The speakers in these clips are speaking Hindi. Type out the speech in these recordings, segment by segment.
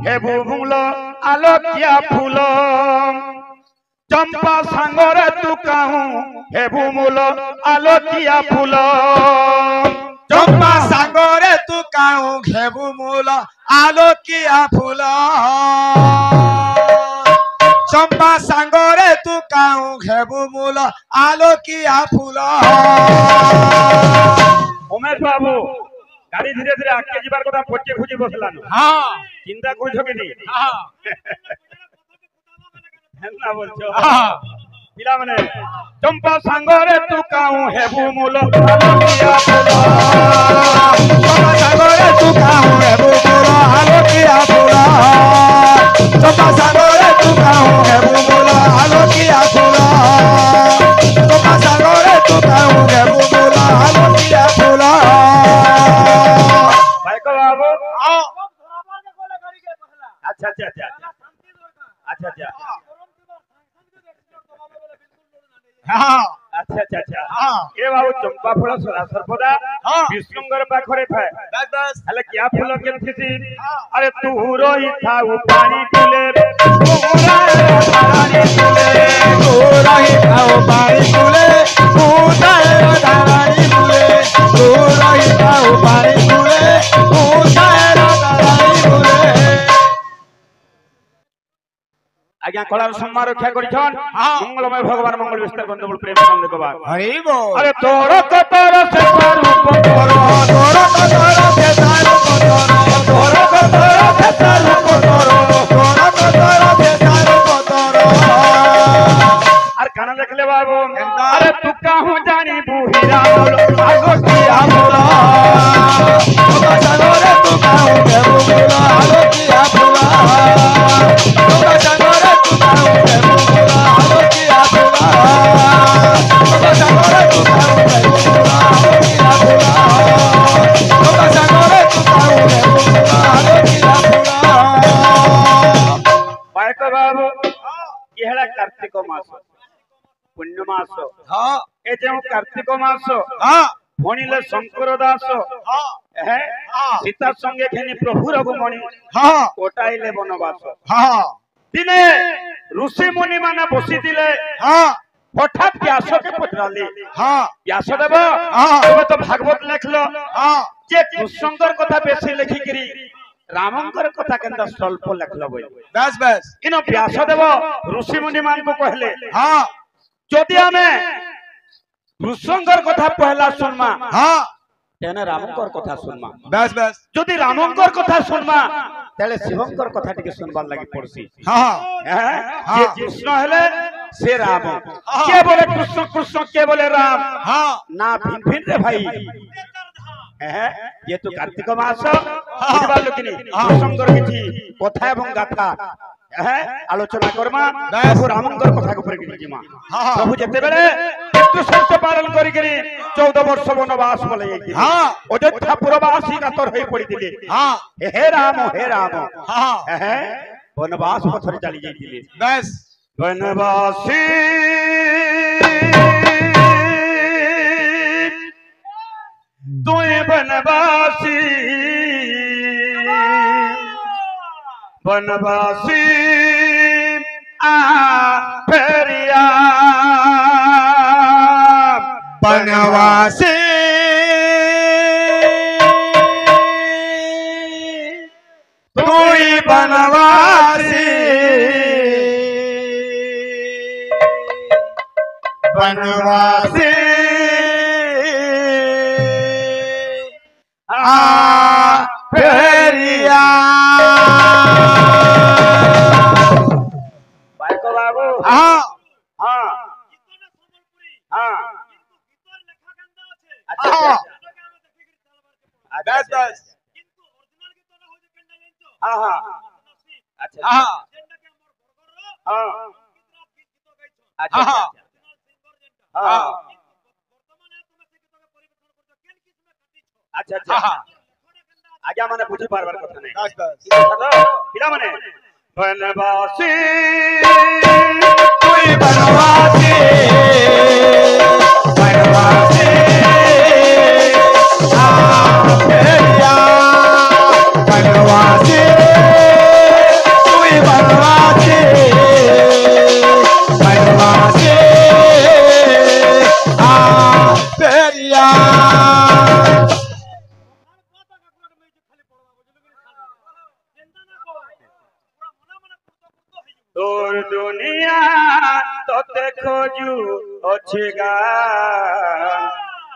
हेबु मूल आलोकिया फूल चंपा सांगरे तू कहूँ हेबु मूल आलोकिया फूल चंपा सांगरे तू कहूँ हेबु मूल आलोकिया फूल चंपा सांगरे तू कहूँ हेबु मूल आलोकिया फूल। उमेश बाबू गाड़ी धीरे धीरे आगे जीवार कथा पचे खुजी बसलान। हाँ चिंता करछो कि नहीं? हाँ हेला बोलछो पिला माने चंपा सांगरे तू कहूँ हेबु मूल आलोकिया फूल चंपा सांगरे तू कहूँ हेबु मूल आलोकिया फूल चंपा सांगरे तू कहूँ हेबु मूल आलोकिया फूल चंपा सांगरे तू कहूँ हेबु मूल आलोकिया फूल। भाई को बाबू अच्छा अच्छा अच्छा अच्छा अच्छा हाँ अच्छा अच्छा अच्छा हाँ ये बाबू चंपा फूल सर्वदा विष्णुंगर पाखरे थाए बस बस हेले क्या फूल केमथि सी अरे तू रोई था वो पानी तुले तू रानी तुले तू रही खाओ पानी तुले तू रानी तुले तू रही खाओ पानी तुले तू रानी तुले। आज्ञा कलार सम्मान रक्षा करिछन मंगलमय भगवान मंगल विस्तार गंधबुल प्रेम संग गोबार हरि बोल। अरे तोर कतर से रूप तोर तोर कतर से रूप तोर कतर से रूप तोर कतर से रूप तोर। अरे काना देख ले बाबू अरे तू कहूं जानी बुहिरा बोल आगो किया बोला तोका सागरे तू कहूं हेबु मूल आलोकिया फूल तोका सागरे तू कहूं हेबु मूल आलोकिया फूल तोका सागरे तू कहूं हेबु मूल आलोकिया फूल तोका सागरे तू कहूं हेबु मूल आलोकिया फूल। भाई को बाबू ये है कार्तिक मास पुण्य मास हाँ ए जे कार्तिक मास हाँ भणिले शंकर दास हाँ है सीता संगे खेनी प्रभु रघुमणि हाँ कोटाइले बनवास हाँ दिने ऋषि मुनि माने बसी दिले हाँ हठात व्यास के पचराले हाँ व्यासदेव हाँ तुम तो भागवत लेखलो हाँ जे कृष्णंकर कथा बेसी लेखिकरी रामंकर कथा केंदा स्वल्प लेखलो बोल बस बस इन व्यासदेव ऋषि मुनि मान को कहले हाँ जदि हमें कृष्णंकर कथा पहला सुनमा हाँ तेने रामंकर कथा सुनमा बस बस जदि रामंकर कथा सुनमा तेले शिवंकर कथा टिके सुनबार लागि पड़सी हाँ जे कृष्ण हेले से राम के बोले कृष्ण कृष्ण के बोले राम हाँ ना भिन्न भिन्न रे भाई ये तो कार्तिक मास बुझबार लोकिनी कृष्णंकर किछि कथा एवं गाथा आलोचना करमा प्रभु रामंकर कथा को परिगिनी जिमा प्रभु जते बेले पितृ संस्थ पालन करी करी 14 वर्ष वनवास बोले जाई हां अयोध्या पुरवासी का तर होई पड़ी दिले हां हे राम हां वनवास पथर चली जाई दिले बस वनवासी तोय वनवासी वनवासी आ फेरिया वनवासी कोई वनवासी वनवासी आ फेरिया। हाँ हाँ हाँ अच्छा बस बस हाँ हाँ अच्छा हाँ हाँ अच्छा हाँ अच्छा अच्छा आज्ञा माने बुझी बार बार कथा नहीं बस बस पिला माने वनवासी कोई वनवासी वनवासी आ फेरिया वनवासी তোর দুনিয়া তোতে খোঁজু অছি গান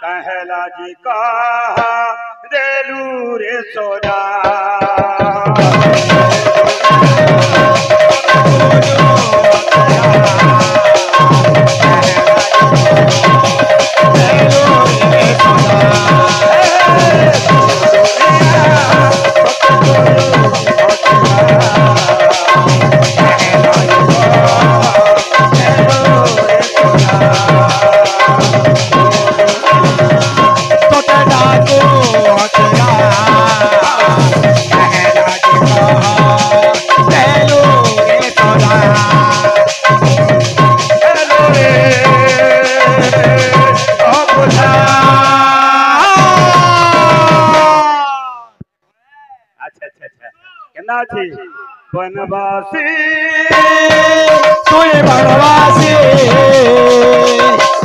कहला जी कहा देलू रे सोना बनवासी तुई बनवासी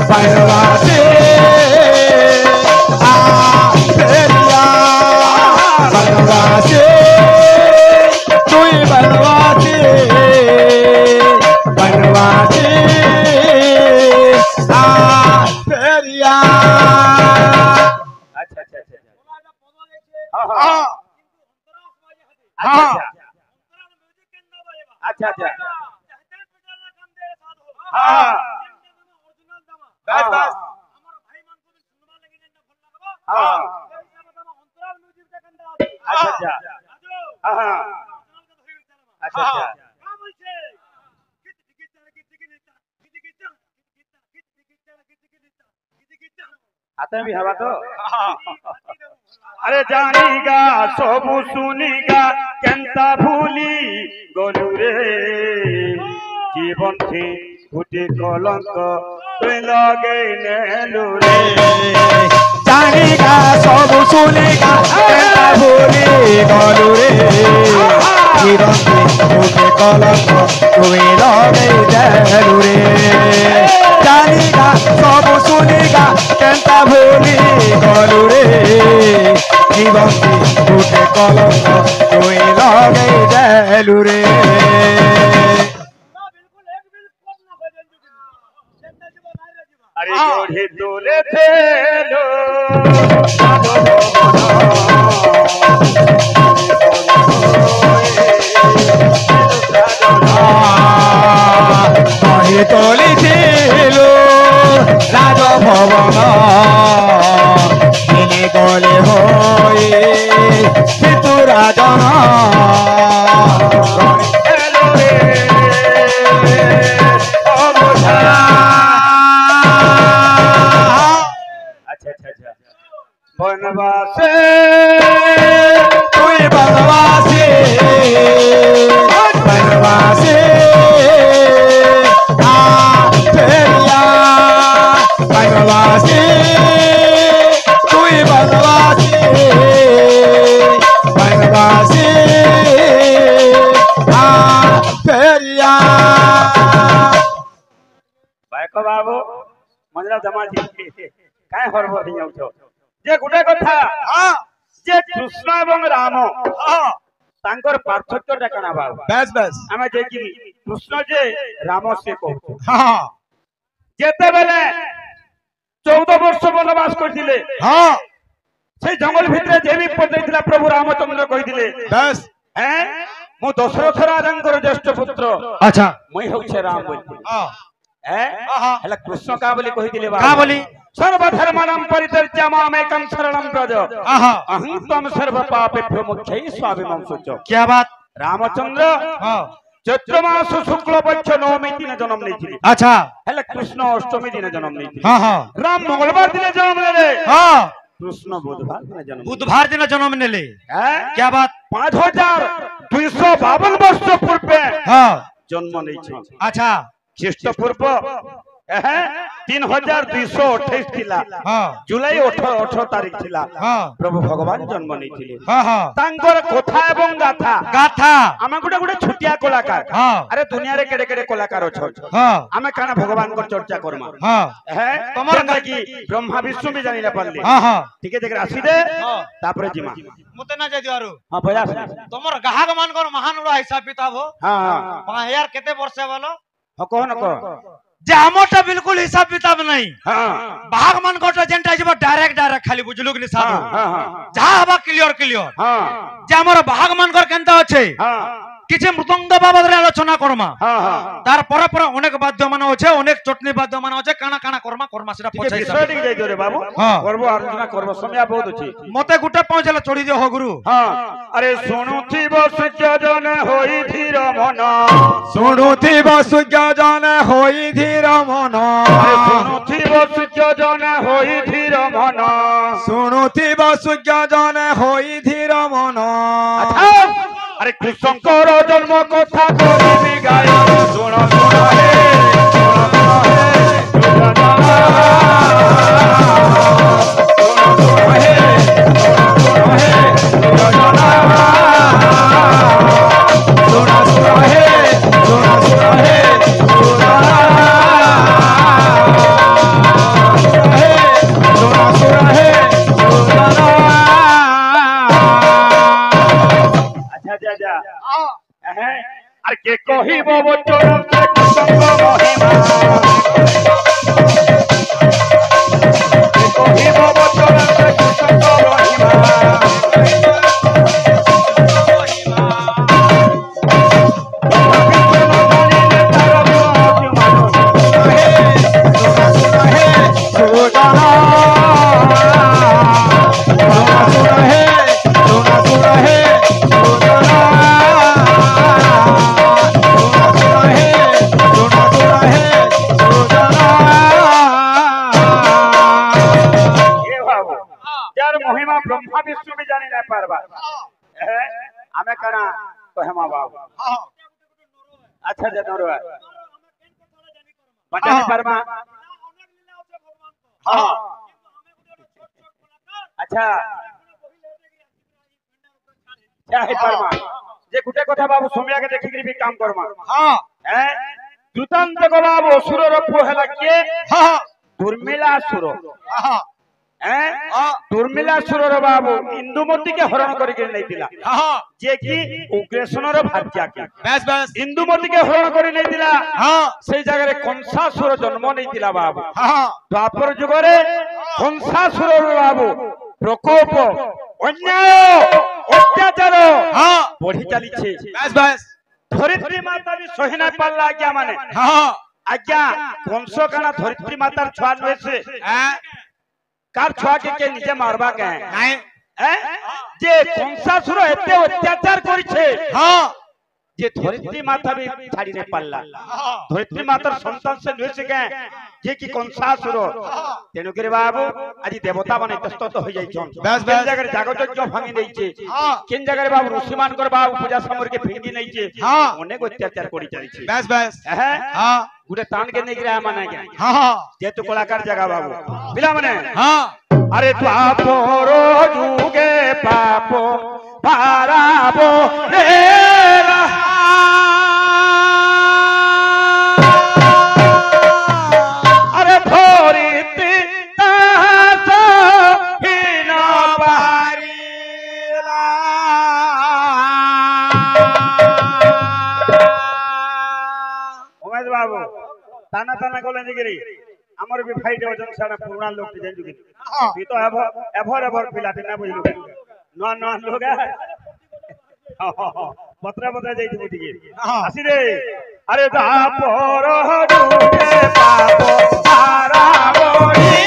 बनवासी आ फेरिया बनवासी तुई बनवासी बनवासी आ फेरिया। अच्छा अच्छा अच्छा हाँ हाँ अच्छा अच्छा हाँ बस बस हाँ अच्छा अच्छा हाँ अच्छा अच्छा आते भी हवा तो अरे जानेगा सबू सुनेगा केंता भूली गोलू रे जीवन थी घुटी कलंक तुई लगे नेलू रे जानेगा सब सुनेगा केंता भूली गोलू रे जीवन थी घुटी कलंक तुई लगे नेलू रे जानेगा सब सुनेगा केंता भूली गोलू रे जीवन थी घुटी कलंक तुई लगे नेलू रे। अरे जोड़ी तोले थे लो कही तोली लो राज भवन दिने गले होई पितु राजन बनवासे तुई बनवासी बनवासी आ फेरिया बनवासी तुई बनवासी बनवासी आ फेरिया। बायको बाबू मंजरा जमा जी काय हरब नहीं आउछो जे गुटे कथा जे कृष्ण एवं राम तांकर पार्थक्यटा कना बाबू बस बस आमे जे कि कृष्ण जे राम से कहू हाँ जेते बेले 14 वर्ष वनवास करथिले हाँ से जंगल भितरे जे भी पदैथिला प्रभु रामचंद्र कहिथिले बस हैं मु दशरथ राजंकर ज्येष्ठ पुत्र अच्छा मई होछे राम बोलथिले हाँ हैं हला कृष्ण का बोली कहिथिले का बाबू बोली सर्वधर्माणां परित्यज्य मामेकं शरणं व्रज आहा अहं त्वं सर्वपापेभ्यो मोक्षये स्वाभिमां शुच। क्या बात रामचंद्र हाँ चैत्र मास शुक्ल पक्ष नवमी दिन जन्म नहीं अच्छा हेले कृष्ण अष्टमी दिन जन्म नहीं हाँ हाँ राम मंगलवार दिन जन्म ले हाँ कृष्ण बुधवार दिन जन्म बुधवार दिन जन्म ने ले क्या बात 5252 वर्ष पूर्व हाँ जन्म नहीं अच्छा ख्रीष्ट पूर्व 3228 थिला जुलाई 18 तारीख थिला प्रभु भगवान जन्म नहीं थिले तांकर कथा एवं गाथा गाथा आमे गुडे गुडे छुटिया कलाकार अरे दुनिया रे केडे केडे कलाकार अछन आमे काना भगवान को चर्चा करमा तमर की ब्रह्मा विष्णु भी जानि ना पल्ली ठीक है देख आसी दे तापरे जिमा मते ना जाय दिवारु हां बजा तमर गाहक मान को महान बड़ा हिसाब किताब हो हां 5000 केते वर्ष बोलो ह कहो न कहो जे हमरटा बिल्कुल हिसाब किताब नहीं हां भाग मन कोटा जेंटा जब डायरेक्ट डायरेक्ट खाली बुझलुक नि साधु हां हां जा हबा क्लियर क्लियर हां जे हमर भाग मन कर केनता अछि हां किछि मृदंग बाबद रे आलोचना करमा हां हां तार पर पर अनेक वाद्य मान अछि अनेक चटनी वाद्य मान अछि काना काना करमा करमा सेटा पछाई सटी जाय रे बाबू करबो आलोचना करबो समय बहुत अछि मते गुटे पहुंचला छोड़ी दियो हो गुरु हां अरे सुनुथिब सूर्य जन होई धीर मन सुनुथिब सूर्य जन होई धीर मन अरे सुनुथिब सूर्य जन होई धीर मन सुनुथिब सूर्य जन होई धीर मन अच्छा अरे कृष्णकर जन्म कथा करिबि गाय सुन सुन हे अरे के कहिबो बचन से कृष्ण महिमा के कहिबो बचन से कृष्ण महिमा ब्रह्मा विष्णु भी जानी नहीं पारबा हमें कना तो हेमा बाबू अच्छा जनरवा बता नहीं पारबा हां अच्छा क्या है पारबा जे गुटे कथा बाबू सोमिया के देखि भी काम करमा हां हैं दुतांत को बाबू असुर रो पोहला के हां दुर्मिला असुर हां दुर्मिलासुर बाबू इंदुमती के हरण करके नहीं दिला हां जे कि उग्रसेन रो भाज्या के बस बस इंदुमती के हरण करे नहीं दिला हां सेई जगह रे कंसासुर जन्म नहीं दिला बाबू हां द्वापर युग रे कंसासुर बाबू प्रकोप अन्याय अत्याचार हां बढ़ी चली छे बस बस धरित्री माता भी सही नहीं पाला आज्ञा माने हां आज्ञा कंस काना धरित्री मातार छुआ नय से कार छुआ के निजे मारबा के नहीं जे कंसासुर एते अत्याचार करि छे हां जे धरित्री माता भी छाड़ी ने पाल्ला धरित्री मातार संतान से नय से के जे कि कंसासुर तेनु करे बाबू आज देवता बने तस्तत हो जाई छन बस बस जगह जागजज्ञ भांगी देई छे केन जगह रे बाबू ऋषिमान कर बाबू पूजा समर के फिंगी नहीं छे हां अनेक अत्याचार करि चली छे बस बस हां गुटे तान के नहीं गिरा माने के हां जे तू कलाकार जगह बाबू बिला माने हां अरे द्वापर जुगे पापो पाराबो रे अरे धरित्री तास हिन पारिला उमेश बाबू ताना ताना कोले जिगिरी हमर भी फाइट वजन सारा पुराना लोग के जेंजु भी तो एभर पिलाटे ना बुझलु नो नो लोग पत्रा पत्रा जाई थी ठीक आसी रे अरे दापर जुगे पाप सारा बोली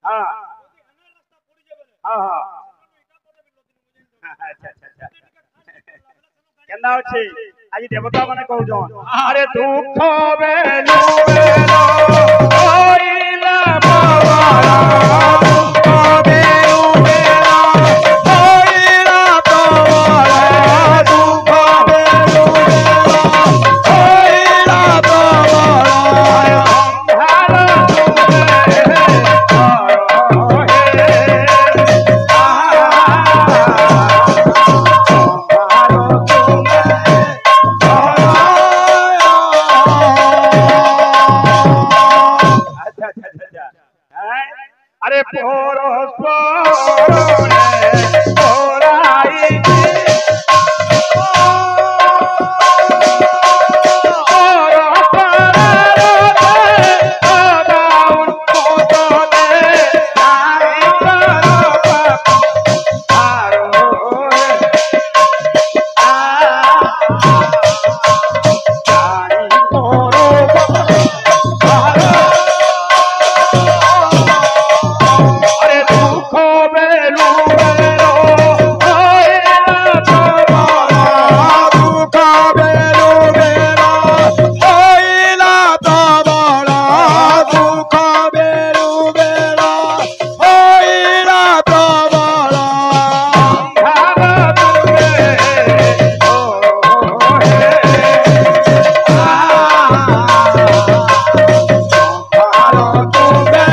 हां हां हां अच्छा अच्छा केना अछि आज देवता माने कहउजन अरे दुख बेलु बेलो होइला पवारा दुख बेलु बेलो होइला पवारा दुख बेलु बेलो होइला पवारा भालो अरे पोरो पोरे पोराई पोरो पोरे आदाउन कोतो दे आई करो पारो जानी पोरो अरे दुख बेलु बेलो होइला पवारा दुख बेलु बेलो होइला पवारा दुख बेलु बेलो होइला पवारा भालो तुमे ओ हे भालो तुमे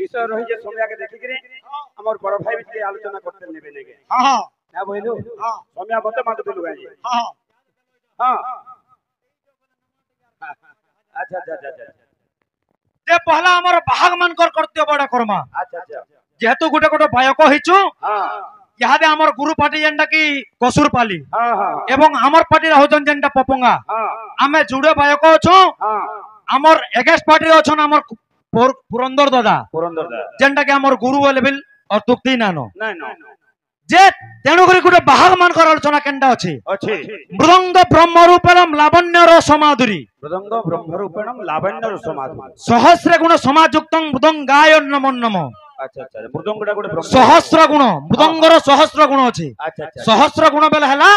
विषय रही जे सोमया के देखि करे हमर बड़ भाई के आलोचना करते नेबे नेगे हां हां ना बोलू हां सोमया बते मात दिलु गाजी हां हां अच्छा अच्छा अच्छा जे पहला हमर भाग मान कर करते बड़ा कर्मा अच्छा अच्छा जेहेतु गोटे गोटे बायक हिचु हां यादे हमर गुरु पार्टी जेंडा की कसुर पाली हां हां एवं हमर पार्टी होजन जेंडा पपंगा हां आमे जुड़े बायक अछु हां हमर एगेस्ट पार्टी अछन हमर पुरंदर दादा जेंडा के हमर गुरु लेवल और तुक्ति नानो नहीं नहीं जे तेणु करी गोटे बाहर मान कर आलोचना केंडा अछि अछि मृदंग ब्रह्म रूपेणम लावण्य समाधुरी मृदंग ब्रह्म रूपेणम लावण्य समाधुरी सहस्र गुण समायुक्तं मृदंगाय नमो नमो अच्छा अच्छा मृदंगडा गोटे ब्रह्म सहस्र गुण मृदंगर सहस्र गुण अछि अच्छा अच्छा सहस्र गुण बेला हला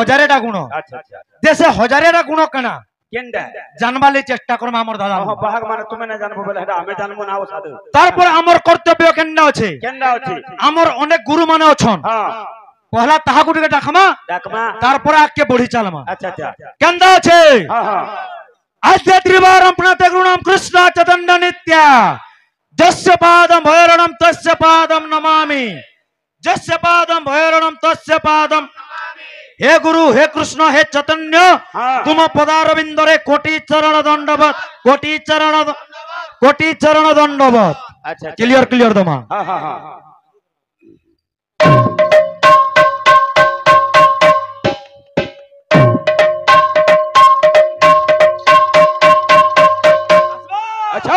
हजारेटा गुण अच्छा अच्छा जैसे हजारेटा गुण कना केंडा जानबाली चेष्टा करम हमर दादा हां बाहर माने तुमे न जानबो बेला हेडा हमें जानबो ना साधु तारपर हमर कर्तव्य केंडा अछि केंडा अछि हमर अनेक गुरु माने अछन हां पहला ताहा गुटे डाकमा तारपर आके बढ़ी चलमा अच्छा अच्छा केंडा अछि हां हां अद्य त्रिवारं प्रणते गुरुणाम कृष्ण चतुंड नित्य जस्य पादं भैरणं तस्य पादं नमामि जस्य पादं भैरणं तस्य पादं हे गुरु हे कृष्ण हे चैतन्य तुम पदारविंद रे कोटि चरण दंडवत कोटि चरण दंडवत अच्छा क्लियर क्लियर दमा हां हां हां अच्छा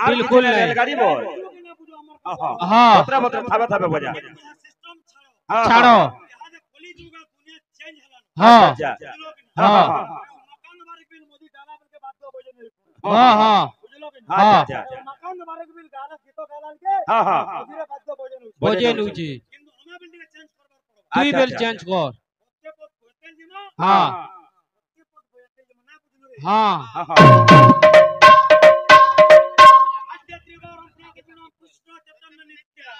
बिल्कुल रेलगाड़ी बोल हां बतरा बतरा थाबे थाबे बजा छाड़ो हां हां हां हां हां हां मकान मारे बिल गाना गीतो गालाल के हां हां धीरे बात बजे नुजी किंतु हमें बिल चेंज करबार पड़ो तू बिल चेंज कर हां हां हां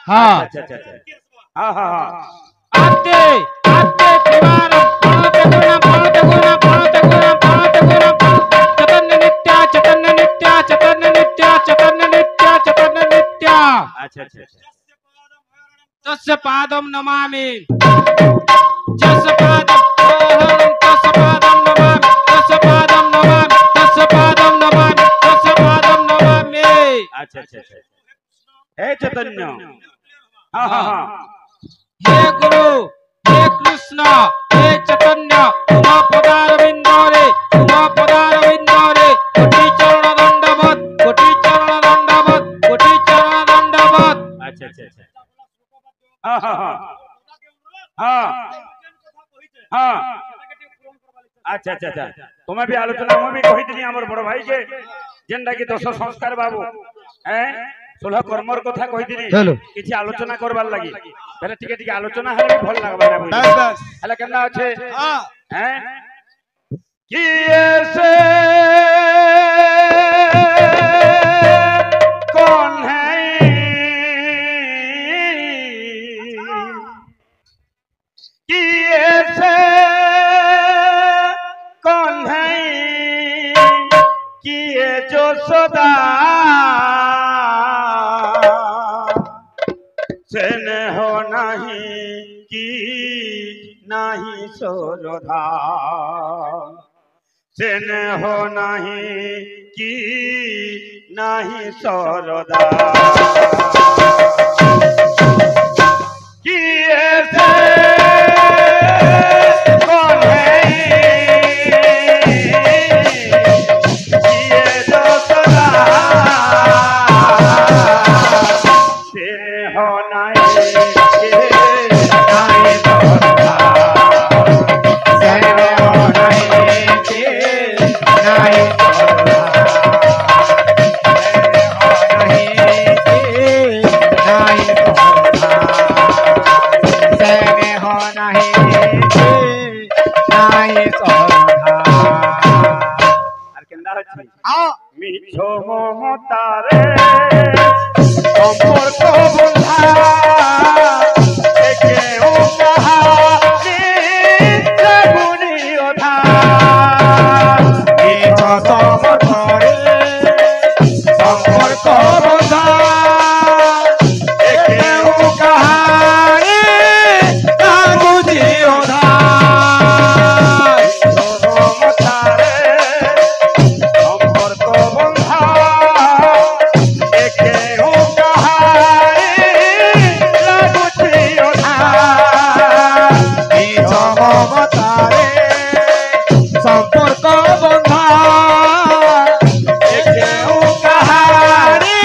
हाँ अच्छा अच्छा अच्छा हाँ हाँ हाँ आते आते त्रिवारम पाणते गुणा पाणते गुणा पाणते गुणा पाणते गुणा चतन्न नित्या चतन्न नित्या चतन्न नित्या चतन्न नित्या चतन्न नित्या अच्छा अच्छा अच्छा तस्य पादम नमामि तस्य पादम ओहं तस्य पादम नमामि तस्य पादम नमामि तस्य पादम नमामि तस्य पादम नमामि अच्छा अच्छा अच्छा हे चैतन्य हाँ हाँ हाँ हे गुरु हे कृष्ण हे चैतन्य तुम पदारविंदरे कोटि चरण दंडवत कोटि चरण दंडवत कोटि चरण दंडवत अच्छा अच्छा अच्छा हाँ हाँ हाँ हाँ हाँ अच्छा अच्छा अच्छा तुम्हें भी आलोचना में भी कही थी आमर बड़ भाई के जेनटा कि दश संस्कार बाबू हैं सोलह कर्मर कथा कही थी किसी आलोचना करबार लगी पहले टिके टिके आलोचना हेले भल लागबा ना बस बस हेले केना अच्छे हाँ हैं कि ऐसे कौन है कि ऐसे कौन है कि ये जो सदा से न हो नहीं कि नहीं सोरधा से न हो नहीं कि नहीं सोरधा कि ऐसे कौन है कि ये जो सदा से हो नहीं कि नहीं सोरधा से हो नहीं कि नहीं মিছো মমতারে সম্পর্ক বন্ধা কেউ কাহারি গুণী অধা মিছো সমতরে সম্পর্ক বন্ধা কেউ কাহারি গুণী অধা মমতারে সম্পর্ক বন্ধা কেউ কাহারি লাগুছি অধা মিছো মমতারে সম্পর্ক বন্ধা কেউ কাহারি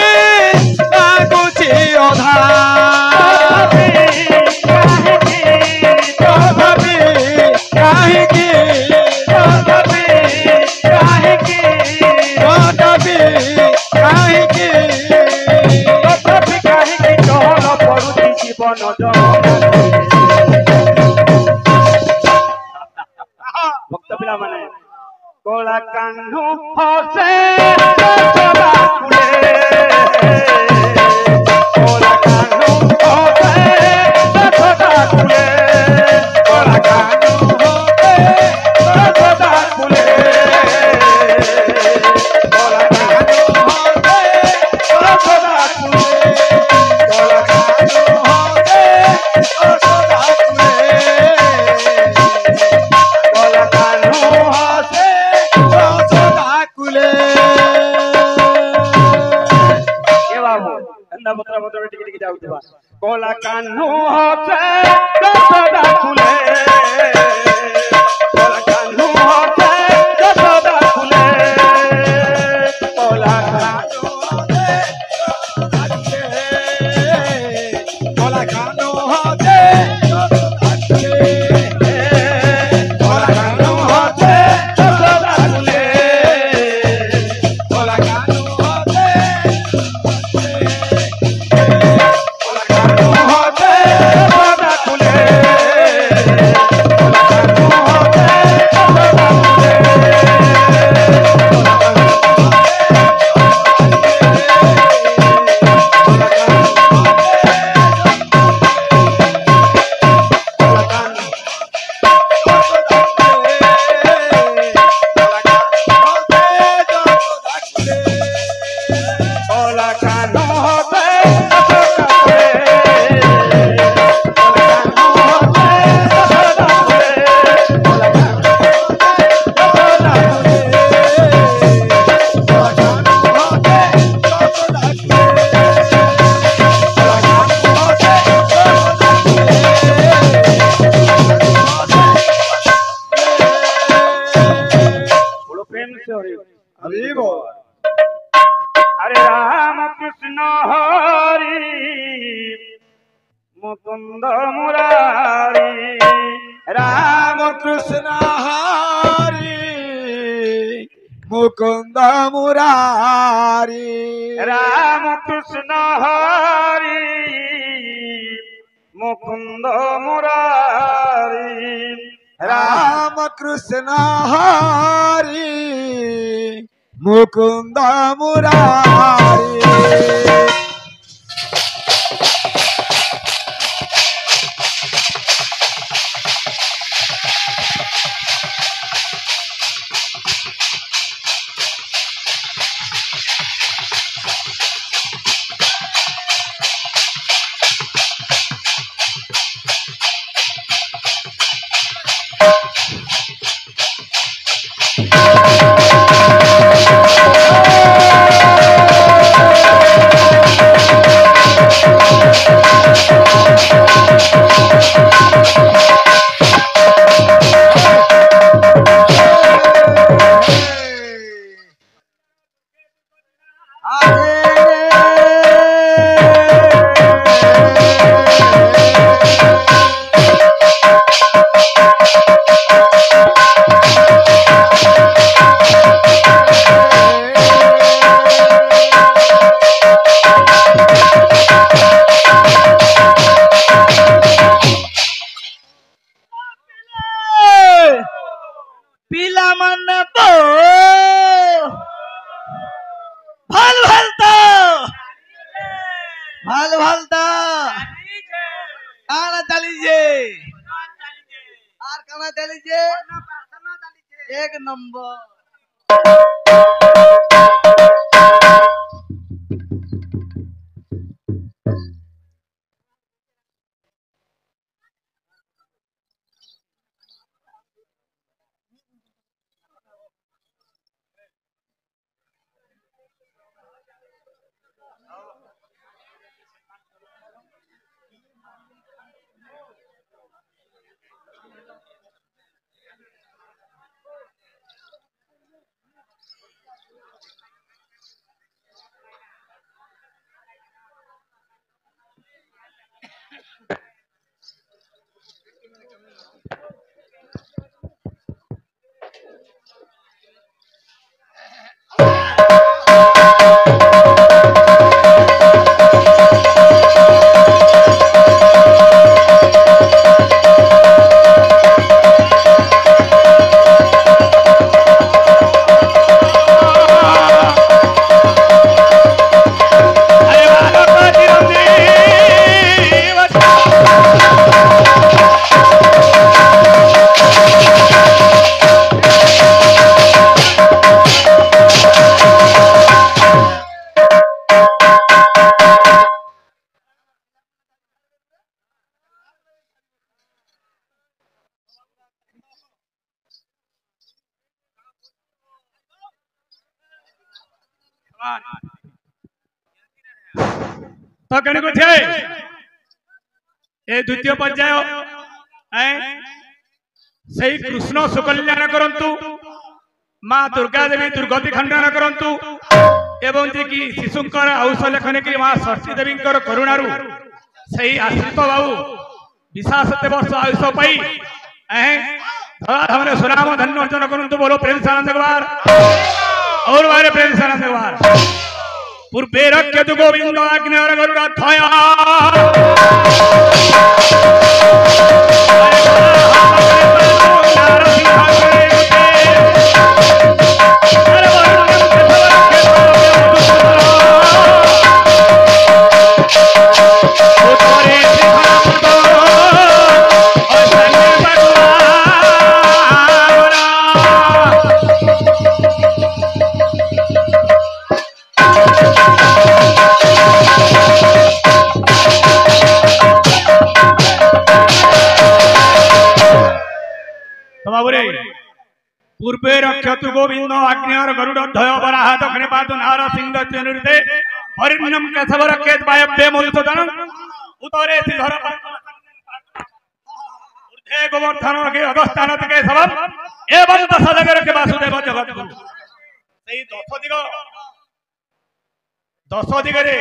লাগুছি অধা কাহিকি কাহিকি কাহিকি তথাপি কাহিকি চহল পড়ুছি জীবন ভক্ত পিলা মানে কলা কাহ্নু হসে সদা ফুলে কলা কাহ্নু হসে সদা ফুলে কলা কাহ্নু হসে সদা ফুলে কলা কাহ্নু হসে সদা ফুলে কলা কাহ্নু হসে সদা ফুলে কলা কাহ্নু হসে সদা কুলে এ বাবু এন্দা পত্র পত্র টিকে টিকে যাউতবা কলা কাহ্নু হসে সদা কুলে কলা কাহ্নু হসে সদা কুলে কলা কাহ্নু হসে কলা কাহ্নু হসে কলা কাহ্নু হসে সদা কুলে কলা কাহ্নু হসে কলা কাহ্নু হসে সদা কুলে কলা কাহ্নু हरि मुकुंद मुरारी राम कृष्ण हरि मुकुंद मुरारी राम कृष्ण हरि मुकुंद मुरारी राम कृष्ण हरि मुकुंद मुरारी एक नंबर तो कण को छे ए द्वितीय पर्याय सही कृष्ण सुकल्याण करंतु माँ दुर्गा देवी दुर्गति खंडन करंतु एवं जे कि शिशुंकर औष लेखन की माँ षष्ठी देवी करुणारू सही आश्रित बाबू विशासते वर्ष आयुष पाई धरा सुनाम धन्य अर्जन करंतु बोलो प्रेम से आनंद गवार और बारे प्रेम से आनंद गवार पूर्वे रक्षतु गोविंद अग्निर गरुड़ध्वज पूर्वे रक्षतु गोविंद अग्निर गरुड़ध्वज वराह दक्षिणे पातु नारसिंह चनुर्ते हरिण्यम केशव रक्षेत वायव्ये मधुसूदन उत्तरे श्रीधर ऊर्ध्वे गोवर्धन के अधस्थान केशवम एवं दशदगर के वासुदेव जगद्गुरु सही दश दिगरे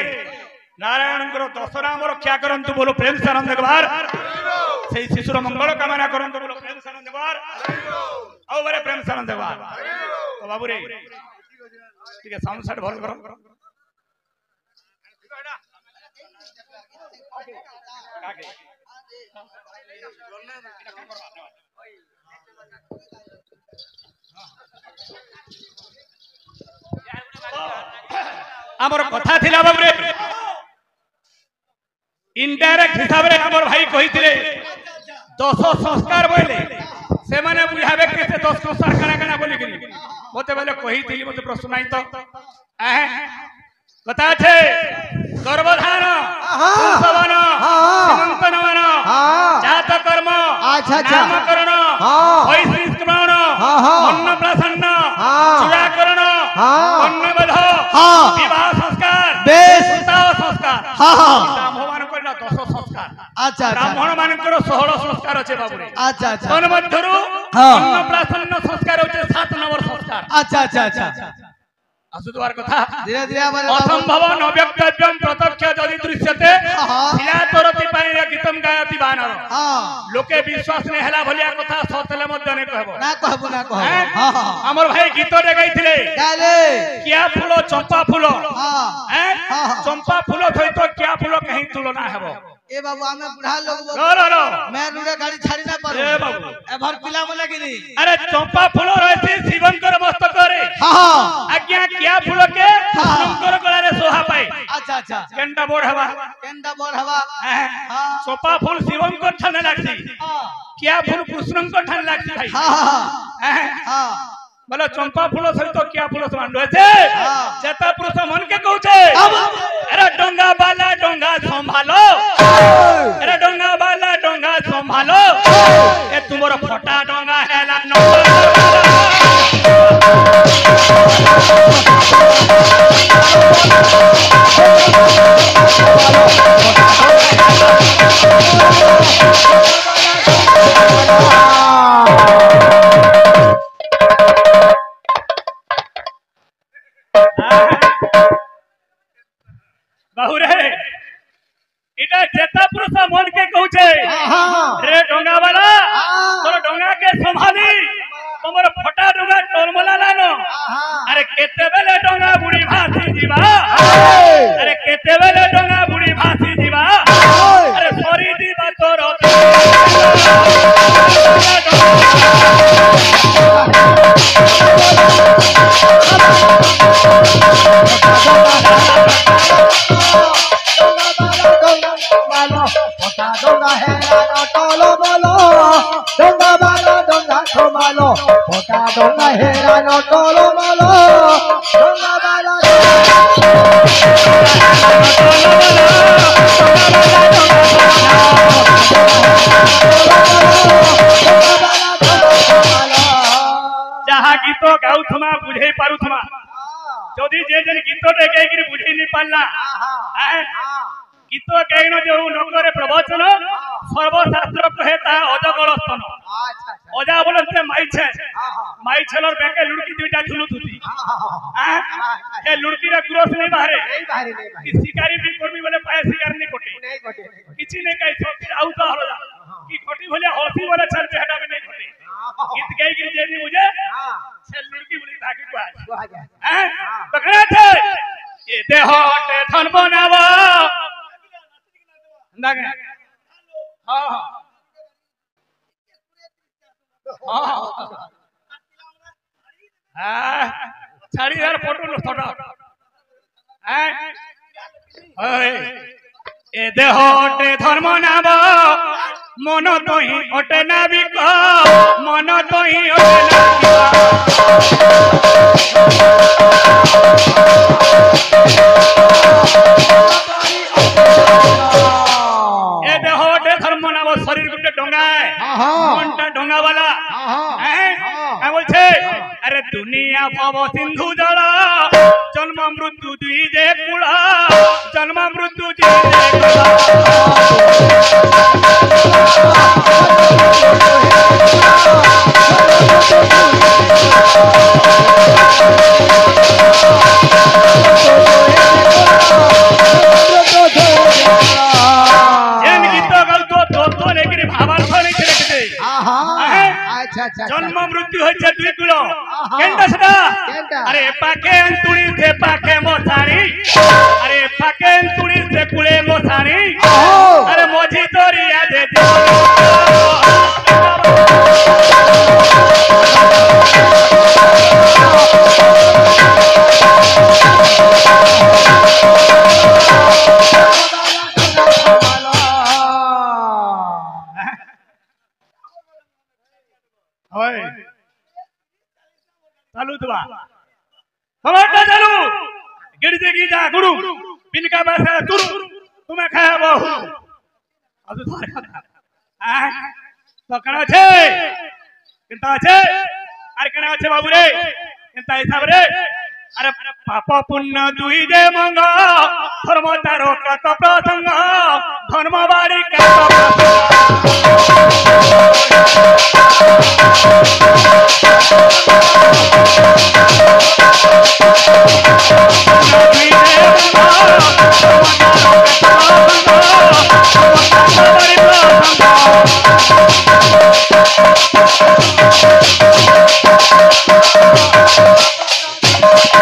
नारायण दशरा रक्षा करंतु बोलो प्रेम से आनंद एकबार से शिशुर मंगल कामना करंतु बोलो प्रेम से आनंद एकबार आओ बरे प्रेम से आनंद एकबार तो बाबू रे ठीक है साउंड सेट भल करो आमर कथा थिला बाबू रे इनडायरेक्ट हिसाब रे हमर भाई कहिथिले 10 संस्कार बोले से माने बुझाबे के से 10 संस्कार कना कना बोली कि मते बोले कहिथिली मते प्रश्न नाही तो कथा छे गर्भधान पुंसवन सीमंतनवन जात कर्म नामकरण वैश्विकरण अन्नप्राशन चूड़ाकरण अन्नबध विवाह संस्कार संस्कार ब्राह्मण को 10 संस्कार अच्छा ब्राह्मण मानकर 16 संस्कार अच्छे बाबू रे अच्छा अच्छा तन मध्यरु अन्नप्राशन संस्कार होचे 7 नंबर संस्कार अच्छा अच्छा अच्छा असुद्वार कथा धीरे धीरे असंभव नव्यक्तव्यम प्रत्यक्ष जदि दृश्यते शिला तोरति पाई गीतम गायति बानर लोके विश्वास ने हला भलिया कथा सतले मध्य ने कहबो ना कहबो हमर भाई गीत रे गाइथिले गाले किया फूल चंपा फूल चंपा फूल सहित किया फूल कहीं तुलना हेबो ए बाबू हमें बुढ़ा लोग मैं रुड़े गाड़ी छाड़ी ना पर ए बाबू एभर पिला मले कि नहीं अरे चंपा फूल रहती शिवंकर मस्तक रे हां आज्ञा किया फूल के शंकर गला रे सोहा पाए अच्छा अच्छा केंडा बोड़ हवा हां चंपा फूल शिवंकर ठने लागसी किया फूल कृष्णंकर ठने लागसी भाई हां बोले चंपा फूल सहित तो क्या फूल समान रहते चेता पुरुष मन के कहूचे अरे डोंगा वाला डोंगा संभालो अरे डोंगा वाला डोंगा संभालो ए तुमरो फटा डोंगा हैला बहु रे इटा चेता पुरुष मन के कहूचे रे डोंगा वाला तोर डोंगा के संभाली तमर फटा डोंगा टोलमला लानो अरे केते बेले डोंगा बुढ़ी भासी जीवा अरे केते बेले डोंगा बुढ़ी भासी जीवा अरे सरी दीवा तोर डोंगा है टोलो बोलो डोंगा वाला डोंगा संभालो छोटा डोंगा है टोलो बोलो डोंगा वाला जहाँ गीत गाऊ थमा बुझे पारू थमा जदि जे जन गीत टे कहि बुझे नहीं पाला गीत कहीं जो नगरे प्रवचन सर्वशास्त्र कहे अजगल स्तन अजा बोलते माई छलर बेके लुड़की दुईटा झुलुथुती ए लुड़की रे क्रोस नहीं बाहरे कि शिकारी भी करमी बोले पाए शिकार नहीं कोटे किछि नहीं कहि सब आउ तो हलो कि कोटी बोले हसी बोले चल बेहटा में नहीं कोटे गीत गई कि जे नहीं मुझे से लुड़की बोली ताकि को आ गया हैं पकड़ा थे ये देहटे धन बनावा नागे हां हां छाड़ी यार फोटो लो फोटो हैं ओए ए देहटे धर्म नाब मन तोही ओटे नाबिक मन तोही ओटे ए देहटे धर्म नाब शरीर गुटे डोंगा है मनटा डोंगा वाला हैं मैं बोलछे अरे दुनिया भव सिंधु जल जन्म मृत्यु दुई जे कुला जन्म मृत्यु जे अच्छा अच्छा जन्म मृत्यु होइछे दुई कुल केनटा सेटा अरे पाके अंतुड़ी से पाके मोसाणी अरे पाके अंतुड़ी से कुले मोसाणी अरे मोजी तोरिया दे चालू दुआ समाटा चालू गिरजे की जा गुरु बिनका बासा तुरु तुम्हें खाया बहु अजु आ तो कणा छे किंता छे अरे कणा छे बाबू रे किंता हिसाब रे अरे पाप पुण्य दुई जे मंग धर्म तारो कत प्रसंग धर्म बाड़ी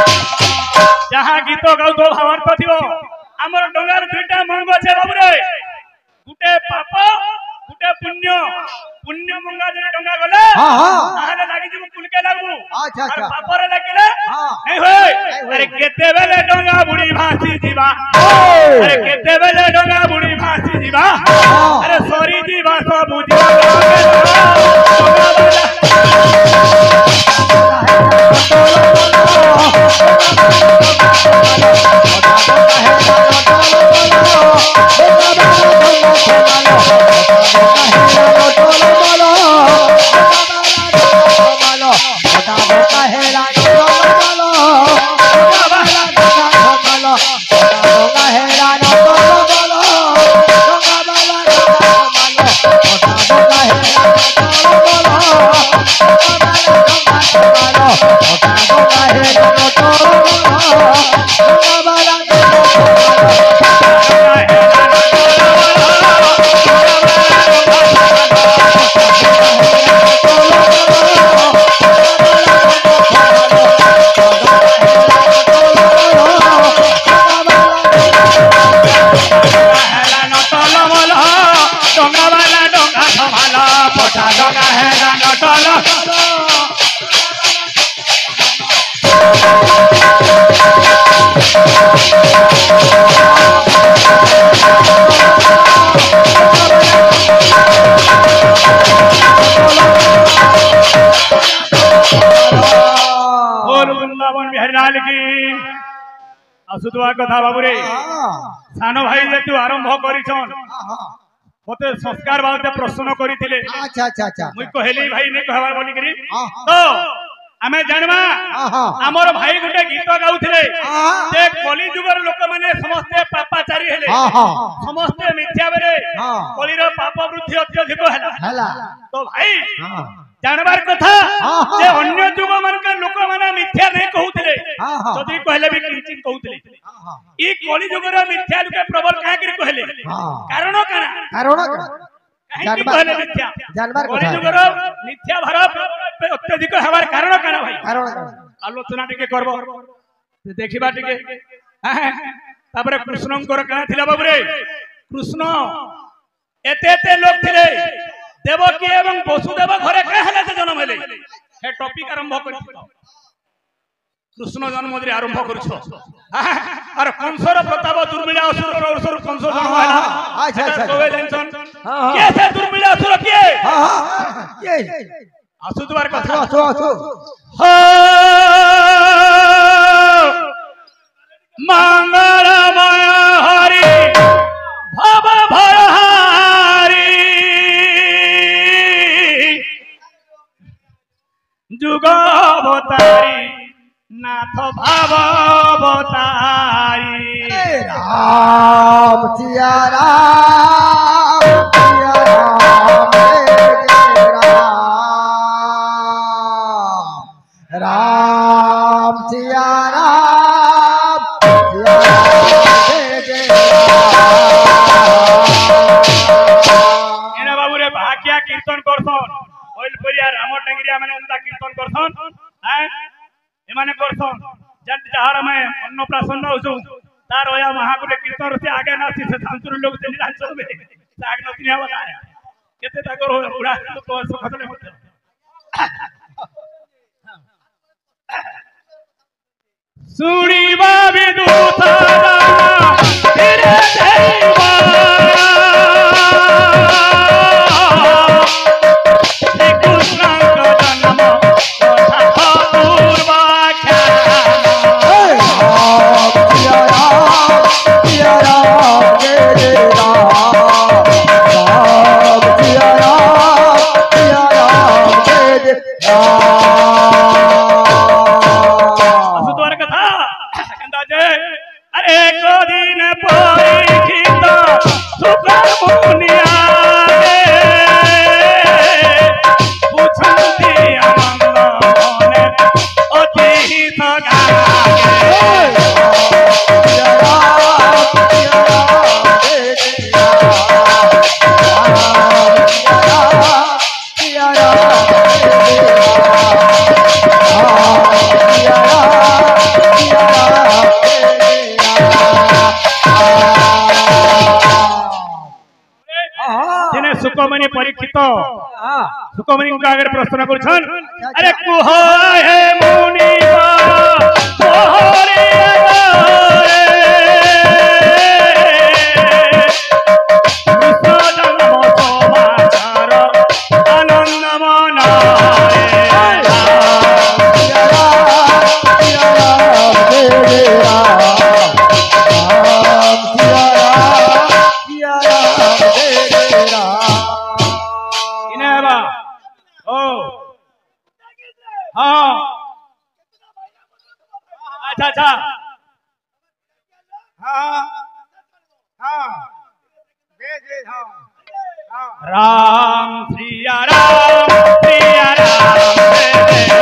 जहाँ गीत गाउ तो भावार्थ थी आमर डंगार दुईटा मंग छे बाबू रे गुटे पाप गुटे पुण्य पुण्य मंगा जे डंगा गले ताहाले लागि जे कुलके लागू अच्छा अच्छा पाप रे लागले नहीं होय अरे केते बेले डंगा बुडी भासी जीवा अरे केते बेले डंगा बुडी भासी जीवा अरे सॉरी जीवा सब बुझी असुदवा कथा बाबू रे सानो भाई जे तू आरंभ करिछन मते संस्कार बाबते प्रश्न करिथिले अच्छा अच्छा अच्छा मुई कहली भाई ने कहबार बोली करी तो हमें जानबा हमर भाई गुटे गीत गाउथिले जे कली जुगर लोक माने समस्त पापाचारी हेले समस्त मिथ्या बेरे कलीर पाप वृद्धि अत्यधिक हैला तो भाई जानबार कथा जे अन्य जुग मन के लोक माने मिथ्या नहीं कहउथिले जदी कहले भी किंचिन कहउथिले ई कली जुगर मिथ्या लोके प्रबल काहे करी कहले कारण कहले मिथ्या जानबार कली जुगर मिथ्या भारत अत्यधिक हवार कारण काना भाई आलोचना टिके करबो देखिबा टिके तापरे कृष्णंकर काना थिला बाबू रे कृष्ण एते लोग थिले देवकी एवं वसुदेव घरे कहले से जन्म हेले हे टॉपिक आरंभ करछ कृष्ण जन्म रे आरंभ करछ अरे कंसर प्रताप दुर्मिला असुर असुर कंस जन्म हैला अच्छा अच्छा कोवे जंसन के से दुर्मिला असुर के असुद्वार कथा असु मंगलमय हरि भव भयहारी जुगावतारी नाथ भावतारी राम सिया राम राम सिया राम एना बाबू रे भाग्या कीर्तन करसन होइल परिया राम माने एंता कीर्तन करसन हैं एमाने करसन जन जहार में अन्नप्राशन होसु तार होया महाकुले कीर्तन से आगे नासी से संतुर लोग से निरांचल में साग नतिया बताया केते ताकर हो पूरा तो सुखतले होते सुनी बाबी दूतारा तेरे देवा श्री कृष्ण का जन्म कथा पूर्वा क्या सिया राम जय राम सिया राम जय अरे को दिन परीक्षित सुख मुनिया पूछती आनंद मने अति सगा सुखमणि परीक्षित सुखमणि को आगे प्रश्न कर अरे कुह हे मुनि आनंद मना हाँ अच्छा हाँ हाँ राम सिया राम सिया राम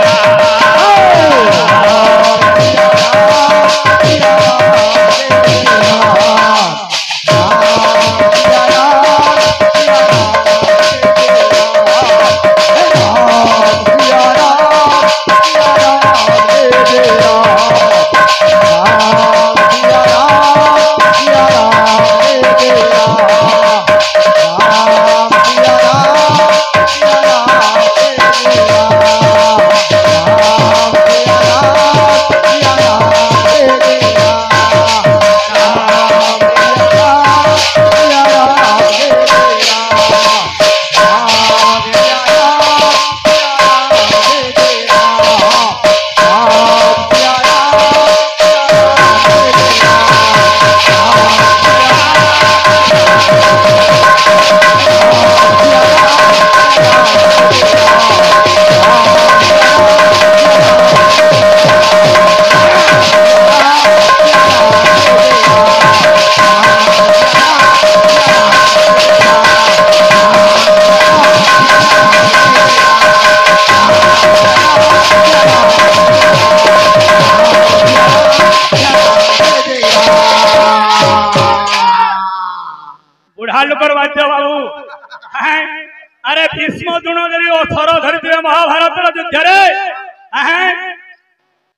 अरे भीष्म द्रोणाचार्य अथर धरी महाभारत युद्ध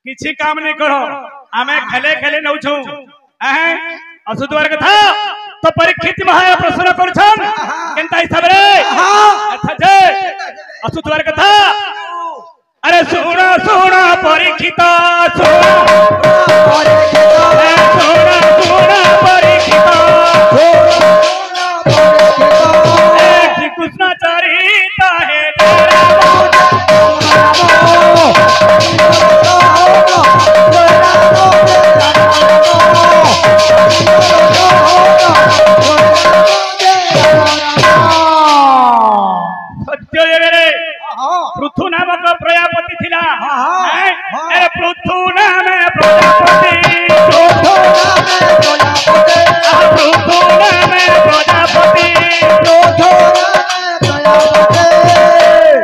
किसी काम नहीं करो आम खेले खेले नौ असुद्वार कथा तो परीक्षित महा प्रश्न कर हिसाब से असुद्वार कथा अरे सुना सुना परीक्षित परीक्षित कृष्ण चरिता है पृथु नामक प्रजापति थिला पृथु नाम प्रजापति पृथु नाम प्रजापति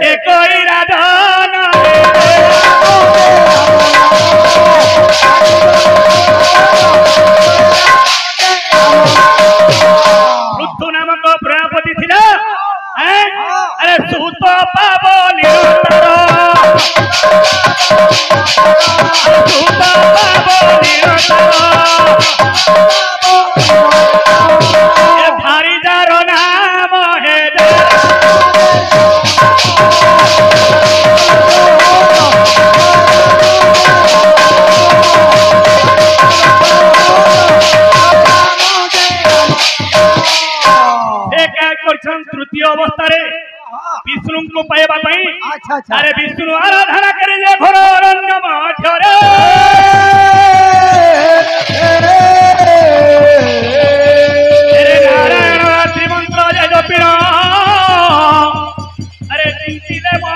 एक राधन पृथु नामक प्रजापति थिला अरे सूत पाव निरंतर करछन तृतीय अवस्था रे विष्णु को पाइबा पई अच्छा अच्छा अरे विष्णु आराधना करे जे घोर अरण्य मध्य रे अरे नारायण श्रीमंत्र जय जपिना अरे चिंती देव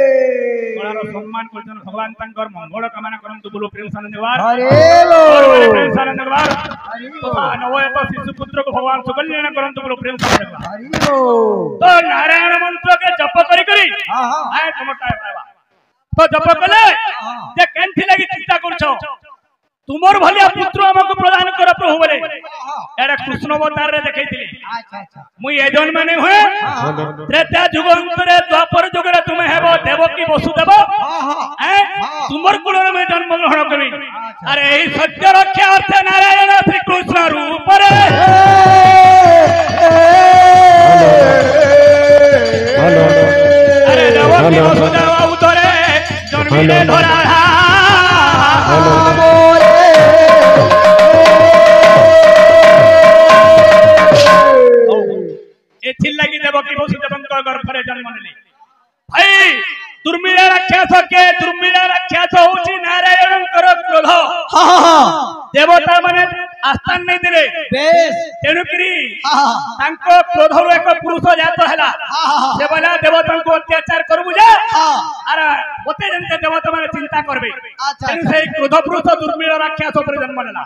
सम्मान करछन भगवान तंकर मंगल कामना करंतु बोलो प्रेम सानंद देवार प्रेम सानंद देवार नवयत शिशु पुत्र को भगवान सुकल्याण करंतु बोलो प्रेम सानंद देवार तो नारायण मंत्र के जप करी करी आए तुमटा पावा तो जप कले जे केनथि लागि चिंता करछो तुमर भलिया पुत्र हमको प्रदान कर प्रभु बोले एरा कृष्ण अवतार रे देखैथिले अच्छा अच्छा मुई एजन माने होए त्रेता युग अंतरे द्वापर युग रे तुमे हेबो देवकी वसुदेव तुमर कुल में जन्म ग्रहण करी अरे एही सत्य रक्षा अर्थ नारायण श्री कृष्ण रूप रे अरे देवकी वसुदेव उतरे जन्मिले धरा एथिलागी देवकी वसुदेवଙ୍କ गर्भरे जन्म नेली भाई दुर्मिला राक्षस के दुर्मिला राक्षस होची नारायणଙ୍କର क्रोध देवता माने आस्थान नहीं दिले बेस तेणुकरी तांको क्रोधर एक पुरुष जात हला से बोला देवता को अत्याचार करबु जा अरे ओते जंते देवता माने चिंता करबे अच्छा से क्रोध पुरुष दुर्मिला राक्षस ऊपर जन्म नेला